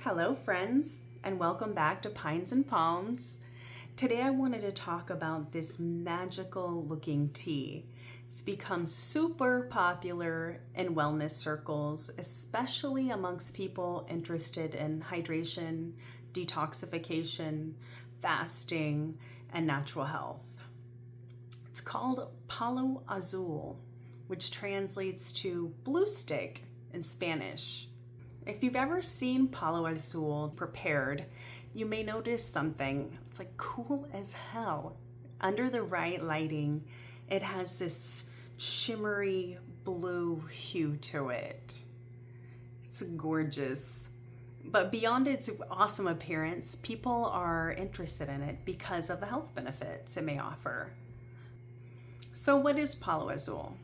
Hello friends, and welcome back to Pines and Palms. Today I wanted to talk about this magical looking tea. It's become super popular in wellness circles, especially amongst people interested in hydration, detoxification, fasting, and natural health. It's called Palo Azul, which translates to blue stick in Spanish. If you've ever seen Palo Azul prepared, you may notice something. It's like cool as hell. Under the right lighting, it has this shimmery blue hue to it. It's gorgeous. But beyond its awesome appearance, people are interested in it because of the health benefits it may offer. So what is Palo Azul?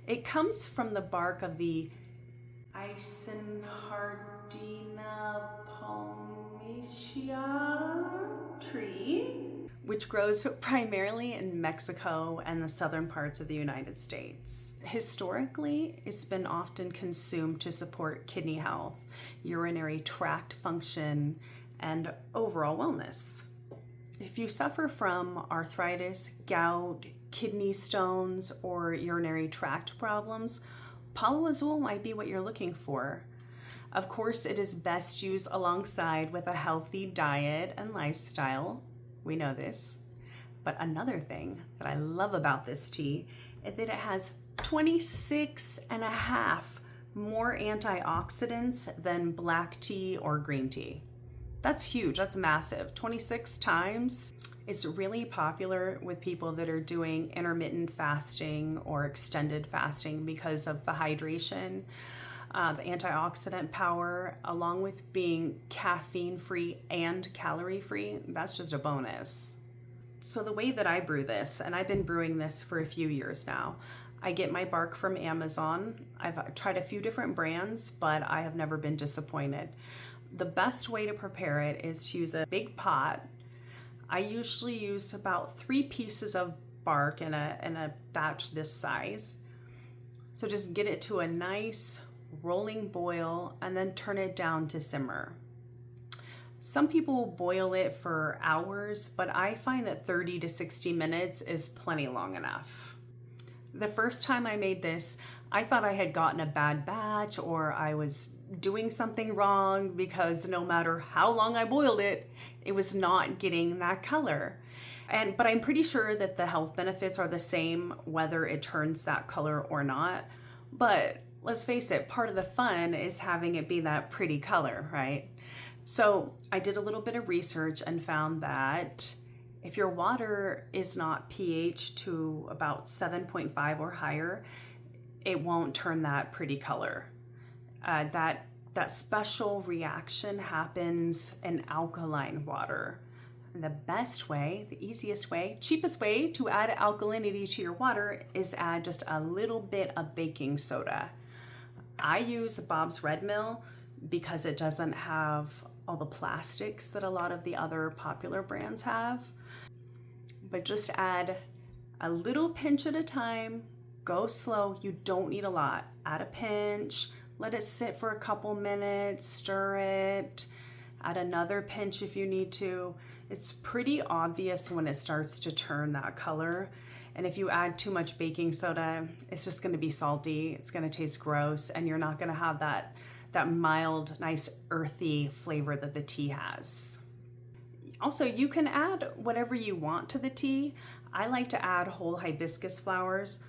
It comes from the bark of the Pines&Palms tree, which grows primarily in Mexico and the southern parts of the United States. Historically, it's been often consumed to support kidney health, urinary tract function, and overall wellness. If you suffer from arthritis, gout, kidney stones, or urinary tract problems, Palo Azul might be what you're looking for. Of course, it is best used alongside with a healthy diet and lifestyle. We know this. But another thing that I love about this tea is that it has 26 and a half more antioxidants than black tea or green tea. That's huge, that's massive, 26 times. It's really popular with people that are doing intermittent fasting or extended fasting because of the hydration, the antioxidant power, along with being caffeine-free and calorie-free. That's just a bonus. So the way that I brew this, and I've been brewing this for a few years now, I get my bark from Amazon. I've tried a few different brands, but I have never been disappointed. The best way to prepare it is to use a big pot. I usually use about 3 pieces of bark in a batch this size. So just get it to a nice rolling boil and then turn it down to simmer. Some people boil it for hours, but I find that 30 to 60 minutes is plenty long enough. The first time I made this, I thought I had gotten a bad batch or I was doing something wrong because no matter how long I boiled it, it was not getting that color. But I'm pretty sure that the health benefits are the same whether it turns that color or not. But let's face it, part of the fun is having it be that pretty color, right? So I did a little bit of research and found that if your water is not pH to about 7.5 or higher, it won't turn that pretty color. That special reaction happens in alkaline water. And the best way, the easiest way, cheapest way to add alkalinity to your water is add just a little bit of baking soda. I use Bob's Red Mill because it doesn't have all the plastics that a lot of the other popular brands have. But just add a little pinch at a time. Go slow, you don't need a lot. Add a pinch, let it sit for a couple minutes, stir it, add another pinch if you need to. It's pretty obvious when it starts to turn that color. And if you add too much baking soda, it's just gonna be salty, it's gonna taste gross, and you're not gonna have that mild, nice, earthy flavor that the tea has. Also, you can add whatever you want to the tea. I like to add whole hibiscus flowers.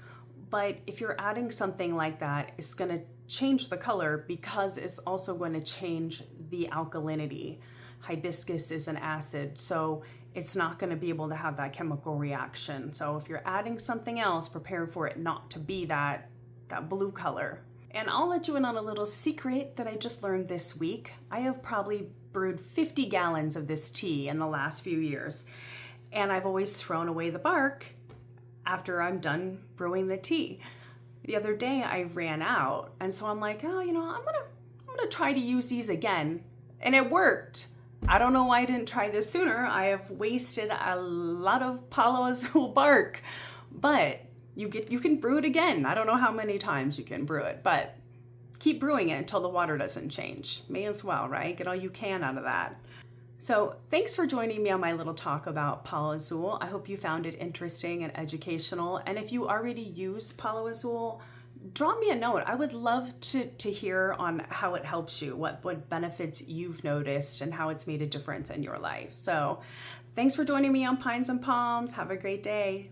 But if you're adding something like that, it's going to change the color because it's also going to change the alkalinity. Hibiscus is an acid, so it's not going to be able to have that chemical reaction. So if you're adding something else, prepare for it not to be that blue color. And I'll let you in on a little secret that I just learned this week. I have probably brewed 50 gallons of this tea in the last few years, and I've always thrown away the bark after I'm done brewing the tea. The other day I ran out, and so I'm like, oh, I'm gonna try to use these again, and it worked. I don't know why I didn't try this sooner. I have wasted a lot of Palo Azul bark, but you can brew it again. I don't know how many times you can brew it, but keep brewing it until the water doesn't change. May as well, right? Get all you can out of that. So thanks for joining me on my little talk about Palo Azul. I hope you found it interesting and educational. And if you already use Palo Azul, drop me a note. I would love to hear on how it helps you, what benefits you've noticed and how it's made a difference in your life. So thanks for joining me on Pines and Palms. Have a great day.